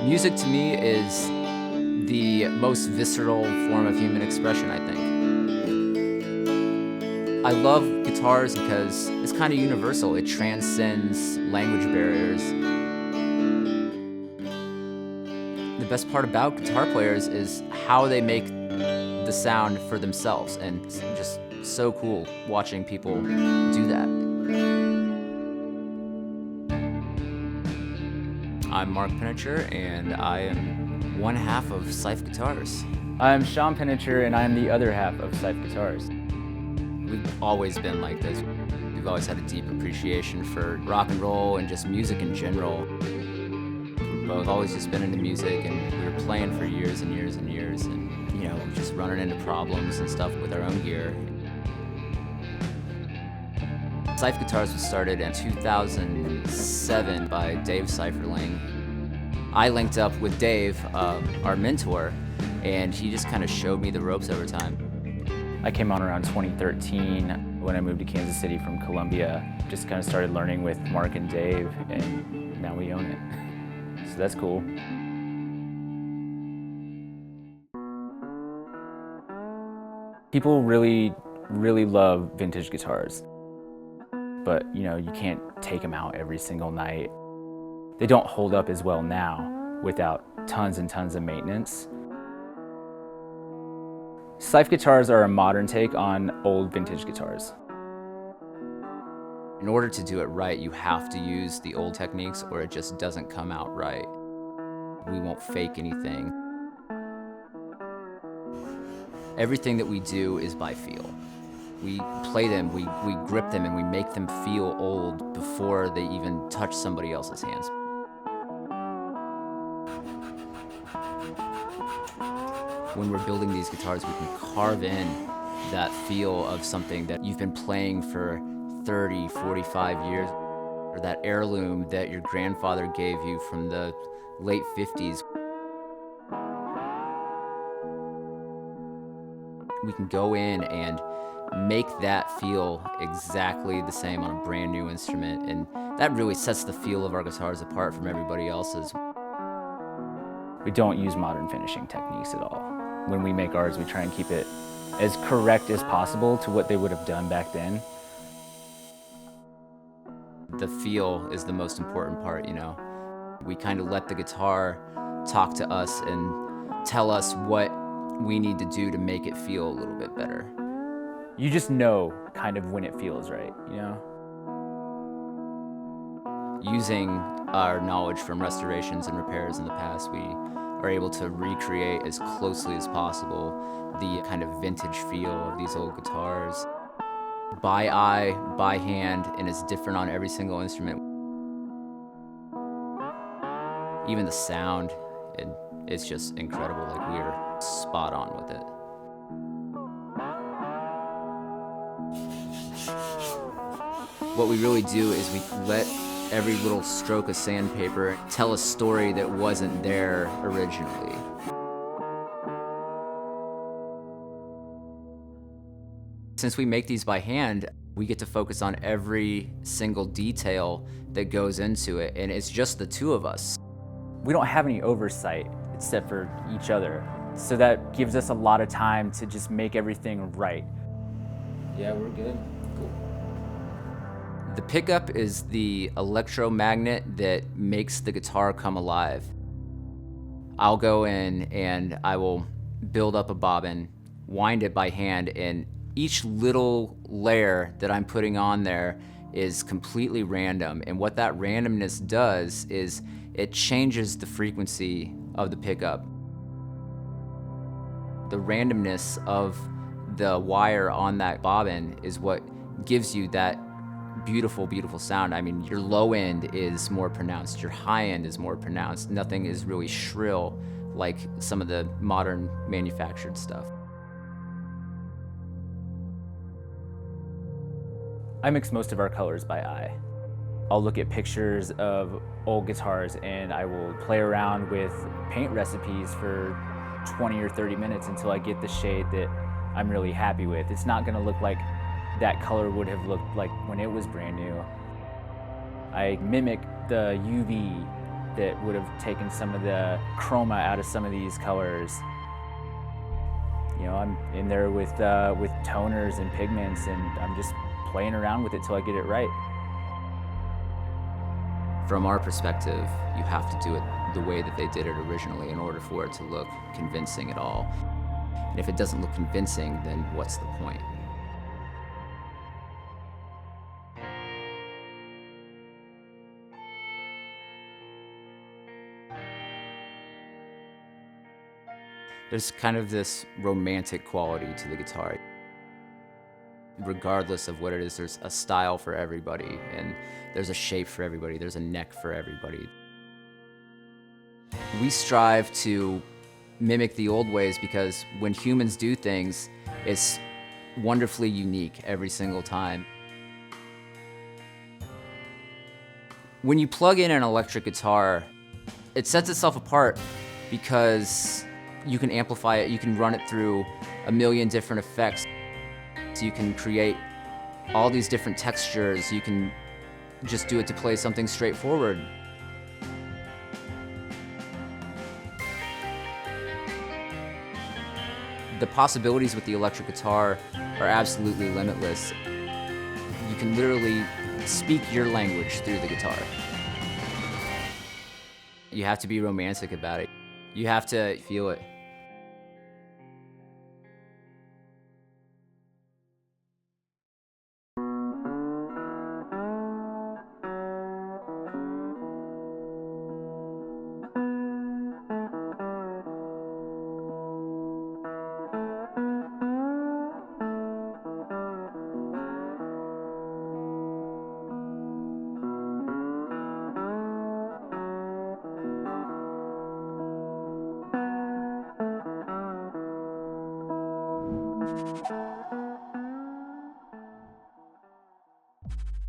Music to me is the most visceral form of human expression, I think. I love guitars because it's kind of universal. It transcends language barriers. The best part about guitar players is how they make the sound for themselves, and it's just so cool watching people do that. I'm Mark Penechar, and I am one half of Seuf Guitars. I'm Sean Penechar, and I'm the other half of Seuf Guitars. We've always been like this. We've always had a deep appreciation for rock and roll and just music in general. We've both always just been into music, and we were playing for years and years and years, and just running into problems and stuff with our own gear. Seuf Guitars was started in 2007 by Dave Seiferling. I linked up with Dave, our mentor, and he just kind of showed me the ropes over time. I came on around 2013 when I moved to Kansas City from Columbia. Just kind of started learning with Mark and Dave, and now we own it. So that's cool. People really love vintage guitars. But you can't take them out every single night. They don't hold up as well now without tons and tons of maintenance. Seuf guitars are a modern take on old vintage guitars. In order to do it right, you have to use the old techniques or it just doesn't come out right. We won't fake anything. Everything that we do is by feel. We play them, we grip them, and we make them feel old before they even touch somebody else's hands. When we're building these guitars, we can carve in that feel of something that you've been playing for 30, 45 years, or that heirloom that your grandfather gave you from the late 50s. We can go in and make that feel exactly the same on a brand new instrument, and that really sets the feel of our guitars apart from everybody else's. We don't use modern finishing techniques at all. When we make ours, we try and keep it as correct as possible to what they would have done back then. The feel is the most important part, We kind of let the guitar talk to us and tell us what we need to do to make it feel a little bit better. You just know kind of when it feels right, Using our knowledge from restorations and repairs in the past, we are able to recreate as closely as possible the kind of vintage feel of these old guitars. By eye, by hand, and it's different on every single instrument. Even the sound, it's just incredible. Like, we are spot on with it. What we really do is we let every little stroke of sandpaper tell a story that wasn't there originally. Since we make these by hand, we get to focus on every single detail that goes into it, and it's just the two of us. We don't have any oversight except for each other, so that gives us a lot of time to just make everything right. Yeah, we're good. Cool. The pickup is the electromagnet that makes the guitar come alive. I'll go in and I will build up a bobbin, wind it by hand, and each little layer that I'm putting on there is completely random. And what that randomness does is it changes the frequency of the pickup. The randomness of the wire on that bobbin is what gives you that beautiful, beautiful sound. I mean, your low end is more pronounced, your high end is more pronounced. Nothing is really shrill like some of the modern manufactured stuff. I mix most of our colors by eye. I'll look at pictures of old guitars and I will play around with paint recipes for 20 or 30 minutes until I get the shade that I'm really happy with. It's not gonna look like that color would have looked like when it was brand new. I mimic the UV that would have taken some of the chroma out of some of these colors. You know, I'm in there with toners and pigments, and I'm just playing around with it till I get it right. From our perspective, you have to do it the way that they did it originally in order for it to look convincing at all. And if it doesn't look convincing, then what's the point? There's kind of this romantic quality to the guitar. Regardless of what it is, there's a style for everybody, and there's a shape for everybody, there's a neck for everybody. We strive to mimic the old ways because when humans do things, it's wonderfully unique every single time. When you plug in an electric guitar, it sets itself apart because you can amplify it, you can run it through a million different effects. So you can create all these different textures, you can just do it to play something straightforward. The possibilities with the electric guitar are absolutely limitless. You can literally speak your language through the guitar. You have to be romantic about it. You have to feel it.